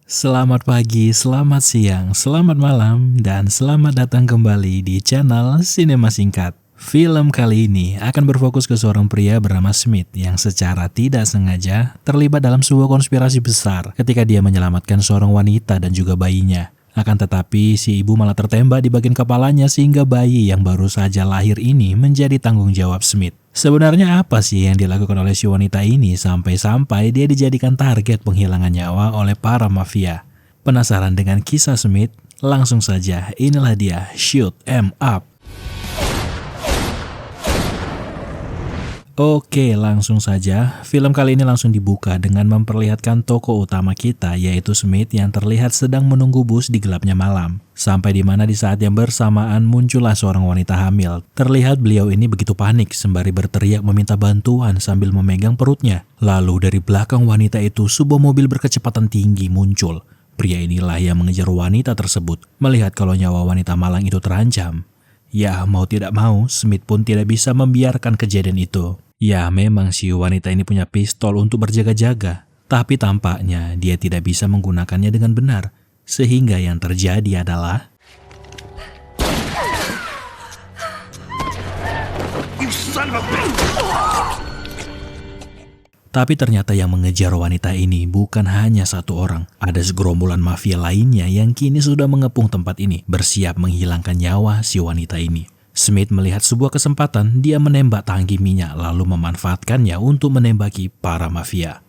Selamat pagi, selamat siang, selamat malam, dan selamat datang kembali di channel Sinema Singkat. Film kali ini akan berfokus ke seorang pria bernama Smith yang secara tidak sengaja terlibat dalam sebuah konspirasi besar ketika dia menyelamatkan seorang wanita dan juga bayinya. Akan tetapi, si ibu malah tertembak di bagian kepalanya sehingga bayi yang baru saja lahir ini menjadi tanggung jawab Smith. Sebenarnya apa sih yang dilakukan oleh si wanita ini sampai-sampai dia dijadikan target penghilangan nyawa oleh para mafia? Penasaran dengan kisah Smith? Langsung saja, inilah dia Shoot 'Em Up. Oke, langsung saja. Film kali ini langsung dibuka dengan memperlihatkan tokoh utama kita, yaitu Smith yang terlihat sedang menunggu bus di gelapnya malam. Sampai di mana di saat yang bersamaan muncullah seorang wanita hamil. Terlihat beliau ini begitu panik sembari berteriak meminta bantuan sambil memegang perutnya. Lalu dari belakang wanita itu sebuah mobil berkecepatan tinggi muncul. Pria inilah yang mengejar wanita tersebut. Melihat kalau nyawa wanita malang itu terancam, ya mau tidak mau Smith pun tidak bisa membiarkan kejadian itu. Ya, memang si wanita ini punya pistol untuk berjaga-jaga, tapi tampaknya dia tidak bisa menggunakannya dengan benar, sehingga yang terjadi adalah tapi ternyata yang mengejar wanita ini bukan hanya satu orang. Ada segerombolan mafia lainnya yang kini sudah mengepung tempat ini, bersiap menghilangkan nyawa si wanita ini. Smith melihat sebuah kesempatan, dia menembak tangki minyak lalu memanfaatkannya untuk menembaki para mafia.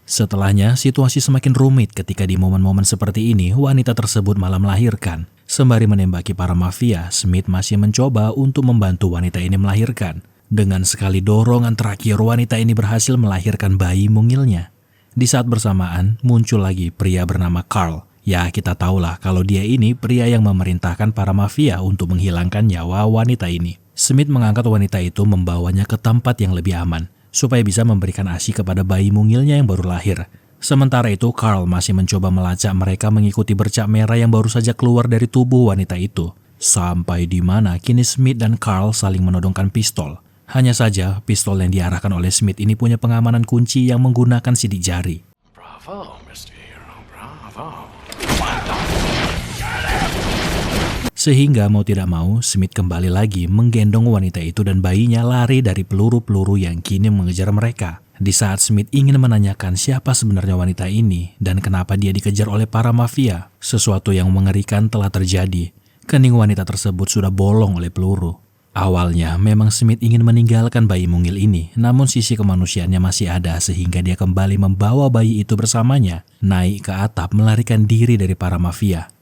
Setelahnya, situasi semakin rumit ketika di momen-momen seperti ini, wanita tersebut malah melahirkan. Sembari menembaki para mafia, Smith masih mencoba untuk membantu wanita ini melahirkan. Dengan sekali dorongan terakhir, wanita ini berhasil melahirkan bayi mungilnya. Di saat bersamaan, muncul lagi pria bernama Carl. Ya, kita tahulah kalau dia ini pria yang memerintahkan para mafia untuk menghilangkan nyawa wanita ini. Smith mengangkat wanita itu membawanya ke tempat yang lebih aman, supaya bisa memberikan ASI kepada bayi mungilnya yang baru lahir. Sementara itu, Carl masih mencoba melacak mereka mengikuti bercak merah yang baru saja keluar dari tubuh wanita itu. Sampai di mana kini Smith dan Carl saling menodongkan pistol. Hanya saja, pistol yang diarahkan oleh Smith ini punya pengamanan kunci yang menggunakan sidik jari. Bravo, Mr. Hero, bravo. Sehingga mau tidak mau, Smith kembali lagi menggendong wanita itu dan bayinya lari dari peluru-peluru yang kini mengejar mereka. Di saat Smith ingin menanyakan siapa sebenarnya wanita ini dan kenapa dia dikejar oleh para mafia, sesuatu yang mengerikan telah terjadi. Kening wanita tersebut sudah bolong oleh peluru. Awalnya memang Smith ingin meninggalkan bayi mungil ini, namun sisi kemanusiaannya masih ada sehingga dia kembali membawa bayi itu bersamanya, naik ke atap melarikan diri dari para mafia.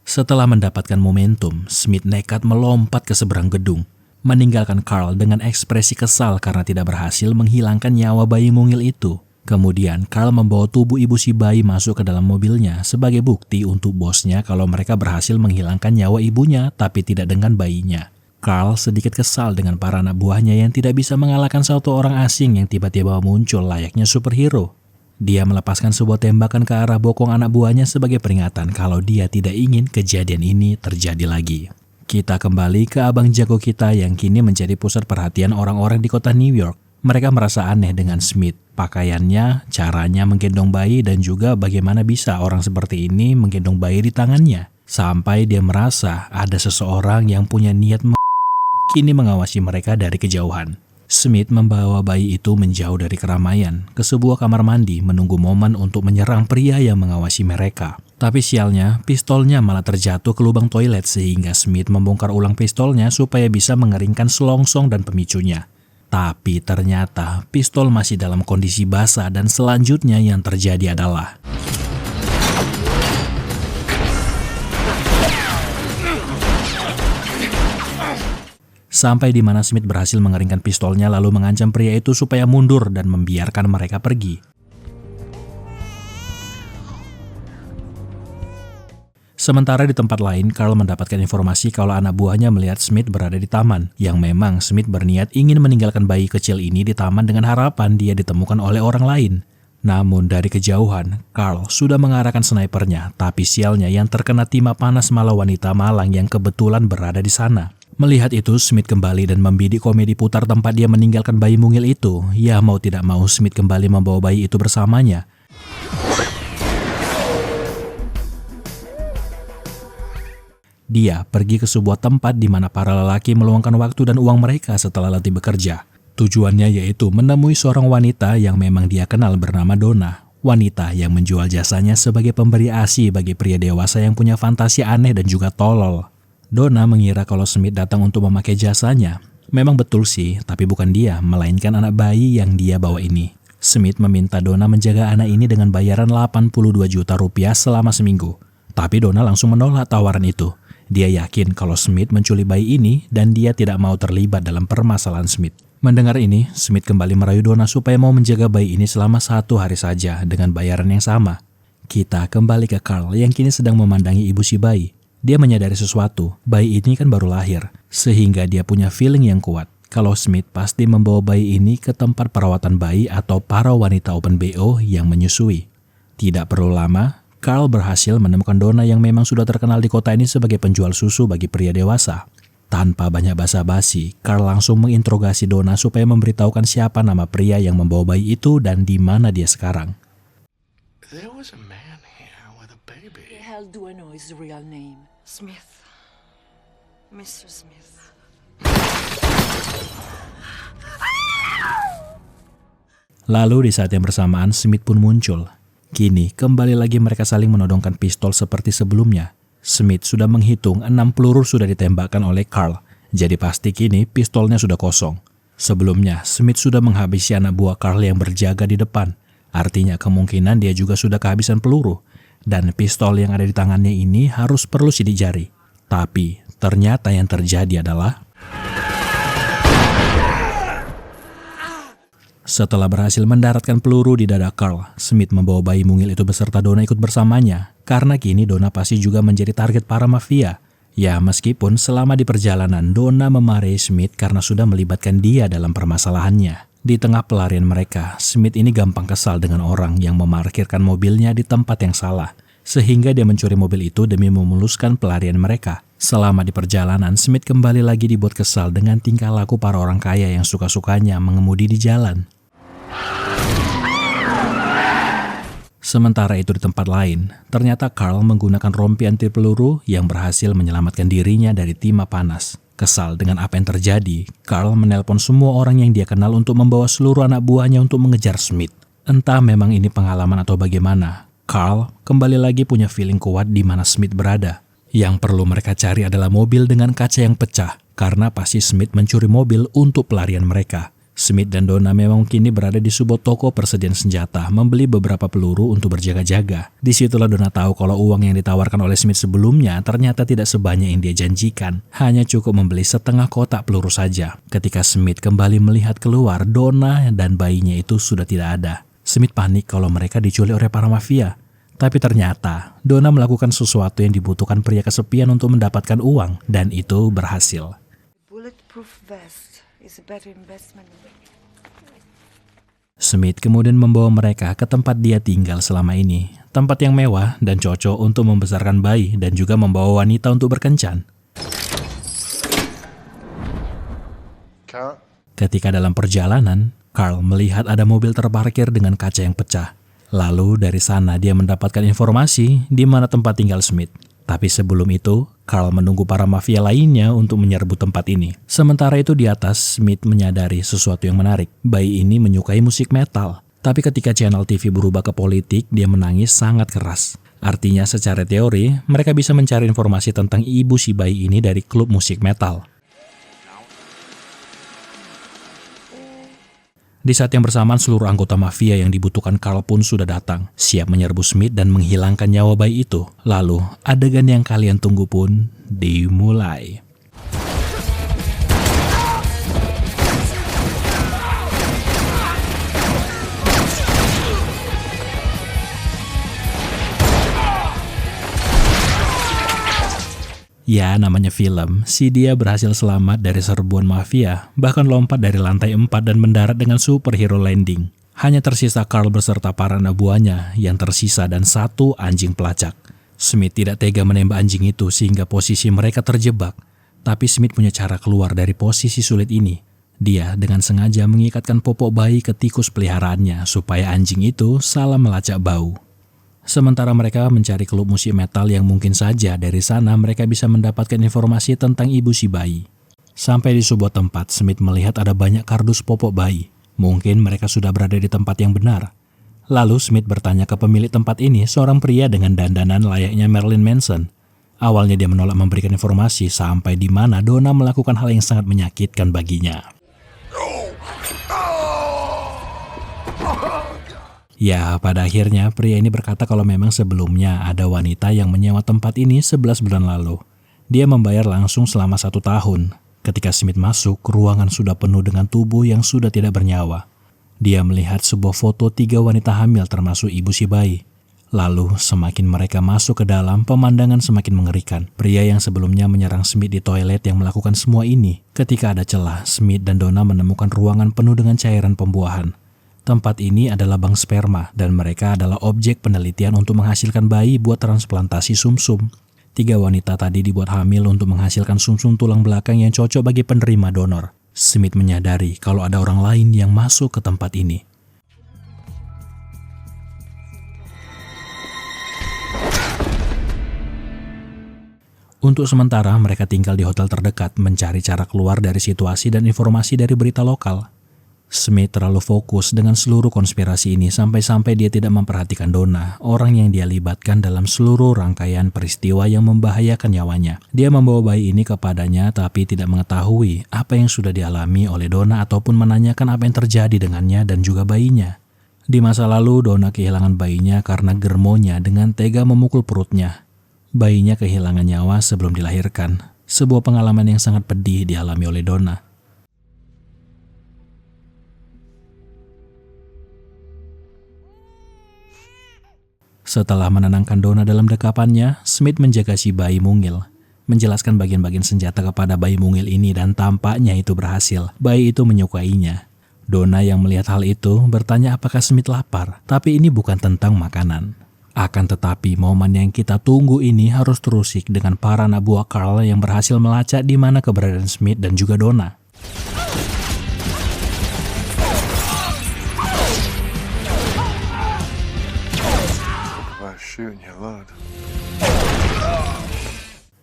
Setelah mendapatkan momentum, Smith nekat melompat ke seberang gedung, meninggalkan Carl dengan ekspresi kesal karena tidak berhasil menghilangkan nyawa bayi mungil itu. Kemudian, Carl membawa tubuh ibu si bayi masuk ke dalam mobilnya sebagai bukti untuk bosnya kalau mereka berhasil menghilangkan nyawa ibunya tapi tidak dengan bayinya. Carl sedikit kesal dengan para anak buahnya yang tidak bisa mengalahkan satu orang asing yang tiba-tiba muncul layaknya superhero. Dia melepaskan sebuah tembakan ke arah bokong anak buahnya sebagai peringatan kalau dia tidak ingin kejadian ini terjadi lagi. Kita kembali ke abang jago kita yang kini menjadi pusat perhatian orang-orang di kota New York. Mereka merasa aneh dengan Smith, pakaiannya, caranya menggendong bayi, dan juga bagaimana bisa orang seperti ini menggendong bayi di tangannya. Sampai dia merasa ada seseorang yang punya niat kini mengawasi mereka dari kejauhan. Smith membawa bayi itu menjauh dari keramaian, ke sebuah kamar mandi menunggu momen untuk menyerang pria yang mengawasi mereka. Tapi sialnya, pistolnya malah terjatuh ke lubang toilet sehingga Smith membongkar ulang pistolnya supaya bisa mengeringkan selongsong dan pemicunya. Tapi ternyata pistol masih dalam kondisi basah dan selanjutnya yang terjadi adalah sampai di mana Smith berhasil mengeringkan pistolnya lalu mengancam pria itu supaya mundur dan membiarkan mereka pergi. Sementara di tempat lain, Carl mendapatkan informasi kalau anak buahnya melihat Smith berada di taman, yang memang Smith berniat ingin meninggalkan bayi kecil ini di taman dengan harapan dia ditemukan oleh orang lain. Namun dari kejauhan, Carl sudah mengarahkan snipernya, tapi sialnya yang terkena timah panas malah wanita malang yang kebetulan berada di sana. Melihat itu, Smith kembali dan membidik komedi putar tempat dia meninggalkan bayi mungil itu. Ya mau tidak mau, Smith kembali membawa bayi itu bersamanya. Dia pergi ke sebuah tempat di mana para lelaki meluangkan waktu dan uang mereka setelah letih bekerja. Tujuannya yaitu menemui seorang wanita yang memang dia kenal bernama Donna. Wanita yang menjual jasanya sebagai pemberi ASI bagi pria dewasa yang punya fantasi aneh dan juga tolol. Donna mengira kalau Smith datang untuk memakai jasanya. Memang betul sih, tapi bukan dia, melainkan anak bayi yang dia bawa ini. Smith meminta Donna menjaga anak ini dengan bayaran 82 juta rupiah selama seminggu. Tapi Donna langsung menolak tawaran itu. Dia yakin kalau Smith menculik bayi ini dan dia tidak mau terlibat dalam permasalahan Smith. Mendengar ini, Smith kembali merayu Donna supaya mau menjaga bayi ini selama 1 hari saja dengan bayaran yang sama. Kita kembali ke Carl yang kini sedang memandangi ibu si bayi. Dia menyadari sesuatu, bayi ini kan baru lahir, sehingga dia punya feeling yang kuat kalau Smith pasti membawa bayi ini ke tempat perawatan bayi atau para wanita open BO yang menyusui. Tidak perlu lama, Carl berhasil menemukan Donna yang memang sudah terkenal di kota ini sebagai penjual susu bagi pria dewasa. Tanpa banyak basa-basi, Carl langsung menginterogasi Donna supaya memberitahukan siapa nama pria yang membawa bayi itu dan di mana dia sekarang. There was a man here with a baby. The hell do I know his real name? Smith. Mr. Smith. Lalu di saat yang bersamaan, Smith pun muncul. Kini, kembali lagi mereka saling menodongkan pistol seperti sebelumnya. Smith sudah menghitung 6 peluru sudah ditembakkan oleh Carl, jadi pasti kini pistolnya sudah kosong. Sebelumnya, Smith sudah menghabisi anak buah Carl yang berjaga di depan. Artinya kemungkinan dia juga sudah kehabisan peluru. Dan pistol yang ada di tangannya ini harus perlu sidik jari. Tapi, ternyata yang terjadi adalah setelah berhasil mendaratkan peluru di dada Carl, Smith membawa bayi mungil itu beserta Donna ikut bersamanya, karena kini Donna pasti juga menjadi target para mafia. Ya, meskipun selama di perjalanan Donna memarahi Smith karena sudah melibatkan dia dalam permasalahannya. Di tengah pelarian mereka, Smith ini gampang kesal dengan orang yang memarkirkan mobilnya di tempat yang salah, sehingga dia mencuri mobil itu demi memuluskan pelarian mereka. Selama di perjalanan, Smith kembali lagi dibuat kesal dengan tingkah laku para orang kaya yang suka-sukanya mengemudi di jalan. Sementara itu di tempat lain, ternyata Carl menggunakan rompi anti peluru yang berhasil menyelamatkan dirinya dari timah panas. Kesal dengan apa yang terjadi, Carl menelpon semua orang yang dia kenal untuk membawa seluruh anak buahnya untuk mengejar Smith. Entah memang ini pengalaman atau bagaimana, Carl kembali lagi punya feeling kuat di mana Smith berada. Yang perlu mereka cari adalah mobil dengan kaca yang pecah, karena pasti Smith mencuri mobil untuk pelarian mereka. Smith dan Donna memang kini berada di sebuah toko persediaan senjata, membeli beberapa peluru untuk berjaga-jaga. Disitulah Donna tahu kalau uang yang ditawarkan oleh Smith sebelumnya ternyata tidak sebanyak yang dia janjikan. Hanya cukup membeli setengah kotak peluru saja. Ketika Smith kembali melihat keluar, Donna dan bayinya itu sudah tidak ada. Smith panik kalau mereka diculik oleh para mafia. Tapi ternyata, Donna melakukan sesuatu yang dibutuhkan pria kesepian untuk mendapatkan uang, dan itu berhasil. Bulletproof vest is a better investment. Smith kemudian membawa mereka ke tempat dia tinggal selama ini. Tempat yang mewah dan cocok untuk membesarkan bayi dan juga membawa wanita untuk berkencan. Carl? Ketika dalam perjalanan, Carl melihat ada mobil terparkir dengan kaca yang pecah. Lalu dari sana dia mendapatkan informasi di mana tempat tinggal Smith. Tapi sebelum itu, Carl menunggu para mafia lainnya untuk menyerbu tempat ini. Sementara itu di atas, Smith menyadari sesuatu yang menarik. Bayi ini menyukai musik metal. Tapi ketika channel TV berubah ke politik, dia menangis sangat keras. Artinya secara teori, mereka bisa mencari informasi tentang ibu si bayi ini dari klub musik metal. Di saat yang bersamaan, seluruh anggota mafia yang dibutuhkan Carl pun sudah datang, siap menyerbu Smith dan menghilangkan nyawa bayi itu. Lalu, adegan yang kalian tunggu pun dimulai. Ya, namanya film, si dia berhasil selamat dari serbuan mafia, bahkan lompat dari lantai 4 dan mendarat dengan superhero landing. Hanya tersisa Carl beserta para anak buahnya yang tersisa dan satu anjing pelacak. Smith tidak tega menembak anjing itu sehingga posisi mereka terjebak. Tapi Smith punya cara keluar dari posisi sulit ini. Dia dengan sengaja mengikatkan popok bayi ke tikus peliharaannya supaya anjing itu salah melacak bau. Sementara mereka mencari klub musik metal yang mungkin saja dari sana mereka bisa mendapatkan informasi tentang ibu si bayi. Sampai di sebuah tempat, Smith melihat ada banyak kardus popok bayi. Mungkin mereka sudah berada di tempat yang benar. Lalu Smith bertanya ke pemilik tempat ini, seorang pria dengan dandanan layaknya Marilyn Manson. Awalnya dia menolak memberikan informasi sampai di mana Donna melakukan hal yang sangat menyakitkan baginya. Ya, pada akhirnya pria ini berkata kalau memang sebelumnya ada wanita yang menyewa tempat ini 11 bulan lalu. Dia membayar langsung selama 1 tahun. Ketika Smith masuk, ruangan sudah penuh dengan tubuh yang sudah tidak bernyawa. Dia melihat sebuah foto 3 wanita hamil termasuk ibu si bayi. Lalu, semakin mereka masuk ke dalam, pemandangan semakin mengerikan. Pria yang sebelumnya menyerang Smith di toilet yang melakukan semua ini. Ketika ada celah, Smith dan Donna menemukan ruangan penuh dengan cairan pembuahan. Tempat ini adalah bank sperma dan mereka adalah objek penelitian untuk menghasilkan bayi buat transplantasi sumsum. 3 wanita tadi dibuat hamil untuk menghasilkan sumsum tulang belakang yang cocok bagi penerima donor. Smith menyadari kalau ada orang lain yang masuk ke tempat ini. Untuk sementara, mereka tinggal di hotel terdekat mencari cara keluar dari situasi dan informasi dari berita lokal. Smith terlalu fokus dengan seluruh konspirasi ini sampai-sampai dia tidak memperhatikan Donna, orang yang dia libatkan dalam seluruh rangkaian peristiwa yang membahayakan nyawanya. Dia membawa bayi ini kepadanya tapi tidak mengetahui apa yang sudah dialami oleh Donna ataupun menanyakan apa yang terjadi dengannya dan juga bayinya. Di masa lalu, Donna kehilangan bayinya karena germonya dengan tega memukul perutnya. Bayinya kehilangan nyawa sebelum dilahirkan. Sebuah pengalaman yang sangat pedih dialami oleh Donna. Setelah menenangkan Donna dalam dekapannya, Smith menjaga si bayi mungil, menjelaskan bagian-bagian senjata kepada bayi mungil ini dan tampaknya itu berhasil. Bayi itu menyukainya. Donna yang melihat hal itu bertanya apakah Smith lapar, tapi ini bukan tentang makanan. Akan tetapi momen yang kita tunggu ini harus terusik dengan para anak buah Carl yang berhasil melacak di mana keberadaan Smith dan juga Donna.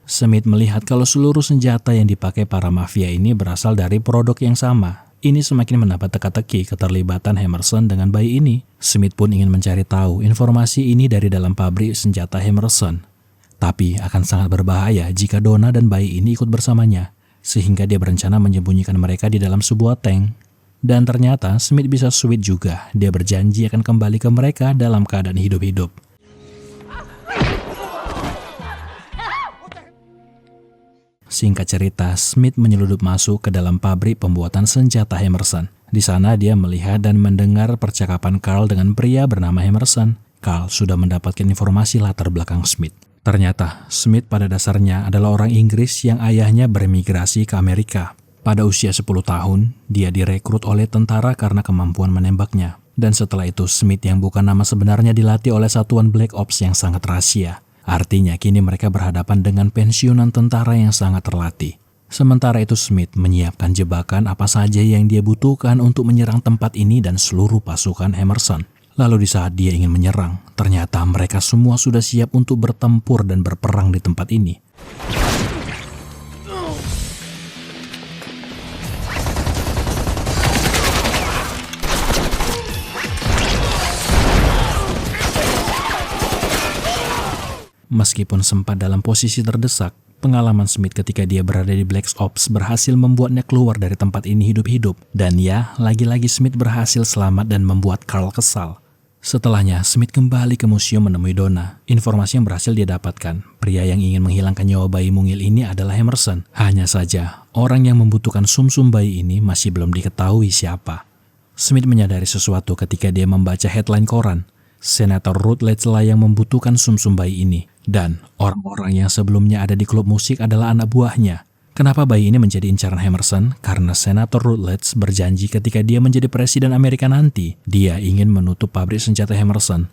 Smith melihat kalau seluruh senjata yang dipakai para mafia ini berasal dari produk yang sama. Ini semakin mendapat teka-teki keterlibatan Emerson dengan bayi ini. Smith pun ingin mencari tahu informasi ini dari dalam pabrik senjata Emerson. Tapi akan sangat berbahaya jika Donna dan bayi ini ikut bersamanya, sehingga dia berencana menyembunyikan mereka di dalam sebuah tank. Dan ternyata Smith bisa sweet juga. Dia berjanji akan kembali ke mereka dalam keadaan hidup-hidup. Singkat cerita, Smith menyeludup masuk ke dalam pabrik pembuatan senjata Emerson. Di sana dia melihat dan mendengar percakapan Carl dengan pria bernama Emerson. Carl sudah mendapatkan informasi latar belakang Smith. Ternyata, Smith pada dasarnya adalah orang Inggris yang ayahnya beremigrasi ke Amerika. Pada usia 10 tahun, dia direkrut oleh tentara karena kemampuan menembaknya. Dan setelah itu, Smith yang bukan nama sebenarnya dilatih oleh satuan Black Ops yang sangat rahasia. Artinya kini mereka berhadapan dengan pensiunan tentara yang sangat terlatih. Sementara itu Smith menyiapkan jebakan apa saja yang dia butuhkan untuk menyerang tempat ini dan seluruh pasukan Emerson. Lalu di saat dia ingin menyerang, ternyata mereka semua sudah siap untuk bertempur dan berperang di tempat ini. Meskipun sempat dalam posisi terdesak, pengalaman Smith ketika dia berada di Black Ops berhasil membuatnya keluar dari tempat ini hidup-hidup. Dan ya, lagi-lagi Smith berhasil selamat dan membuat Carl kesal. Setelahnya, Smith kembali ke museum menemui Donna. Informasi yang berhasil dia dapatkan, pria yang ingin menghilangkan nyawa bayi mungil ini adalah Emerson. Hanya saja, orang yang membutuhkan sumsum bayi ini masih belum diketahui siapa. Smith menyadari sesuatu ketika dia membaca headline koran. Senator Rutledge lah yang membutuhkan sumsum bayi ini. Dan orang-orang yang sebelumnya ada di klub musik adalah anak buahnya. Kenapa bayi ini menjadi incaran Emerson? Karena Senator Rutledge berjanji ketika dia menjadi presiden Amerika nanti, dia ingin menutup pabrik senjata Emerson.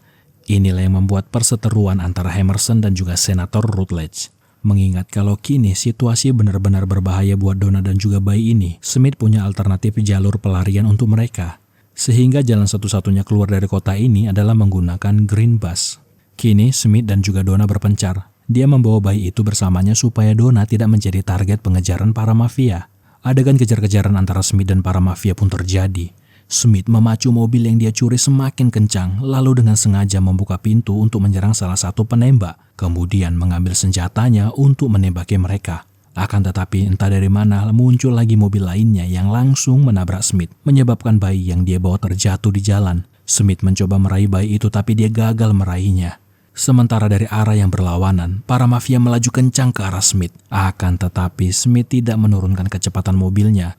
Inilah yang membuat perseteruan antara Emerson dan juga Senator Rutledge. Mengingat kalau kini situasi benar-benar berbahaya buat Donna dan juga bayi ini, Smith punya alternatif jalur pelarian untuk mereka. Sehingga jalan satu-satunya keluar dari kota ini adalah menggunakan Green Bus. Kini Smith dan juga Donna berpencar. Dia membawa bayi itu bersamanya supaya Donna tidak menjadi target pengejaran para mafia. Adegan kejar-kejaran antara Smith dan para mafia pun terjadi. Smith memacu mobil yang dia curi semakin kencang, lalu dengan sengaja membuka pintu untuk menyerang salah satu penembak, kemudian mengambil senjatanya untuk menembaki mereka. Akan tetapi entah dari mana muncul lagi mobil lainnya yang langsung menabrak Smith, menyebabkan bayi yang dia bawa terjatuh di jalan. Smith mencoba meraih bayi itu tapi dia gagal meraihnya. Sementara dari arah yang berlawanan, para mafia melaju kencang ke arah Smith. Akan tetapi Smith tidak menurunkan kecepatan mobilnya.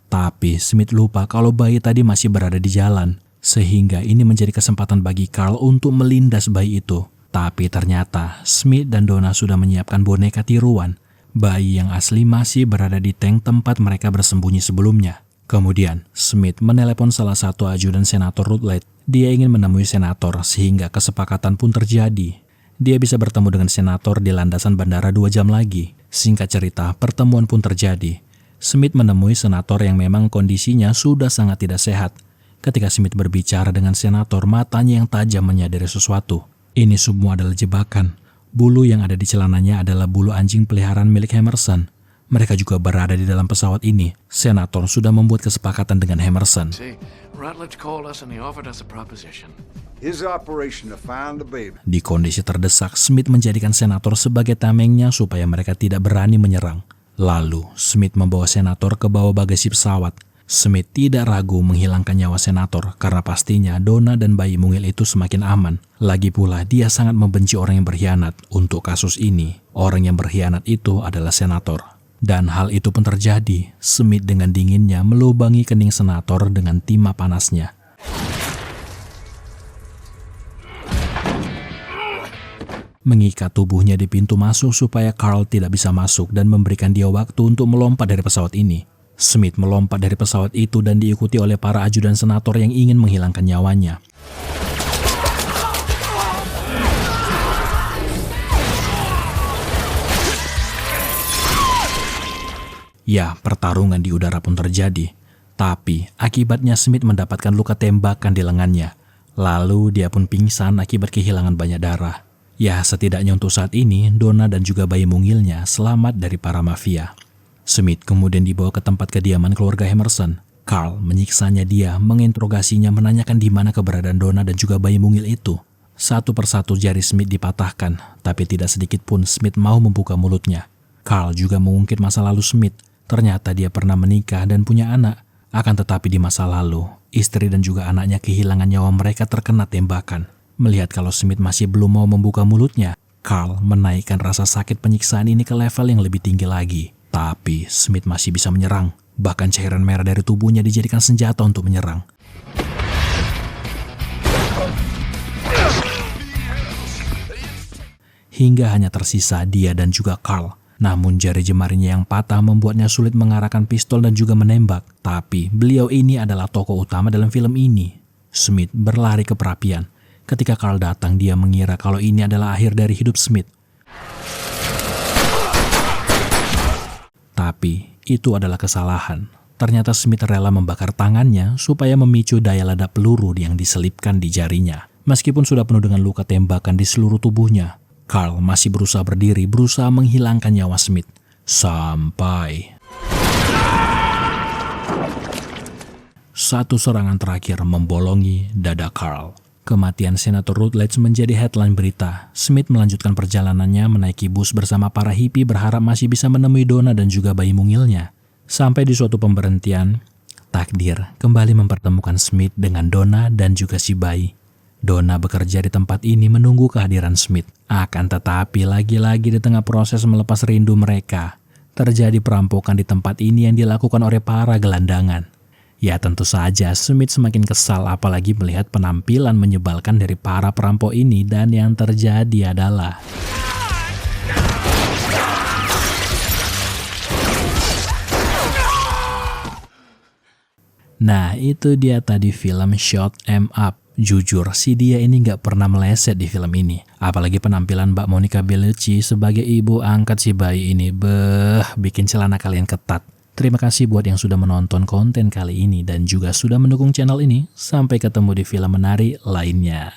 Tapi Smith lupa kalau bayi tadi masih berada di jalan. Sehingga ini menjadi kesempatan bagi Carl untuk melindas bayi itu. Tapi ternyata Smith dan Donna sudah menyiapkan boneka tiruan. Bayi yang asli masih berada di tank tempat mereka bersembunyi sebelumnya. Kemudian, Smith menelepon salah satu ajudan Senator Rutledge. Dia ingin menemui senator sehingga kesepakatan pun terjadi. Dia bisa bertemu dengan senator di landasan bandara 2 jam lagi. Singkat cerita, pertemuan pun terjadi. Smith menemui senator yang memang kondisinya sudah sangat tidak sehat. Ketika Smith berbicara dengan senator, matanya yang tajam menyadari sesuatu. Ini semua adalah jebakan. Bulu yang ada di celananya adalah bulu anjing peliharaan milik Emerson. Mereka juga berada di dalam pesawat ini. Senator sudah membuat kesepakatan dengan Emerson. See, Rutledge called us and he offered us a proposition. His operation to find the baby. Di kondisi terdesak, Smith menjadikan senator sebagai tamengnya supaya mereka tidak berani menyerang. Lalu, Smith membawa senator ke bawah bagasi pesawat. Smith tidak ragu menghilangkan nyawa senator karena pastinya Donna dan bayi mungil itu semakin aman. Lagi pula, dia sangat membenci orang yang berkhianat. Untuk kasus ini, orang yang berkhianat itu adalah senator. Dan hal itu pun terjadi. Smith dengan dinginnya melubangi kening senator dengan timah panasnya. Mengikat tubuhnya di pintu masuk supaya Carl tidak bisa masuk dan memberikan dia waktu untuk melompat dari pesawat ini. Smith melompat dari pesawat itu dan diikuti oleh para ajudan senator yang ingin menghilangkan nyawanya. Ya, pertarungan di udara pun terjadi. Tapi, akibatnya Smith mendapatkan luka tembakan di lengannya. Lalu, dia pun pingsan akibat kehilangan banyak darah. Ya, setidaknya untuk saat ini, Donna dan juga bayi mungilnya selamat dari para mafia. Smith kemudian dibawa ke tempat kediaman keluarga Emerson. Carl menyiksanya dia, menginterogasinya, menanyakan di mana keberadaan Donna dan juga bayi mungil itu. Satu persatu jari Smith dipatahkan, tapi tidak sedikit pun Smith mau membuka mulutnya. Carl juga mengungkit masa lalu Smith. Ternyata dia pernah menikah dan punya anak. Akan tetapi di masa lalu, istri dan juga anaknya kehilangan nyawa mereka terkena tembakan. Melihat kalau Smith masih belum mau membuka mulutnya, Carl menaikkan rasa sakit penyiksaan ini ke level yang lebih tinggi lagi. Tapi Smith masih bisa menyerang. Bahkan cairan merah dari tubuhnya dijadikan senjata untuk menyerang. Hingga hanya tersisa dia dan juga Carl. Namun jari jemarinya yang patah membuatnya sulit mengarahkan pistol dan juga menembak. Tapi beliau ini adalah tokoh utama dalam film ini. Smith berlari ke perapian. Ketika Carl datang, dia mengira kalau ini adalah akhir dari hidup Smith. Tapi itu adalah kesalahan. Ternyata Smith rela membakar tangannya supaya memicu daya ledak peluru yang diselipkan di jarinya. Meskipun sudah penuh dengan luka tembakan di seluruh tubuhnya, Carl masih berusaha berdiri, berusaha menghilangkan nyawa Smith. Sampai satu serangan terakhir membolongi dada Carl. Kematian Senator Rutledge menjadi headline berita. Smith melanjutkan perjalanannya menaiki bus bersama para hippie berharap masih bisa menemui Donna dan juga bayi mungilnya. Sampai di suatu pemberhentian, takdir kembali mempertemukan Smith dengan Donna dan juga si bayi. Donna bekerja di tempat ini menunggu kehadiran Smith. Akan tetapi lagi-lagi di tengah proses melepas rindu mereka, terjadi perampokan di tempat ini yang dilakukan oleh para gelandangan. Ya tentu saja Smith semakin kesal apalagi melihat penampilan menyebalkan dari para perampok ini dan yang terjadi adalah Nah, itu dia tadi film Shot 'Em Up. Jujur, si dia ini gak pernah meleset di film ini. Apalagi penampilan Mbak Monica Bellucci sebagai ibu angkat si bayi ini. Bikin celana kalian ketat. Terima kasih buat yang sudah menonton konten kali ini dan juga sudah mendukung channel ini. Sampai ketemu di film menarik lainnya.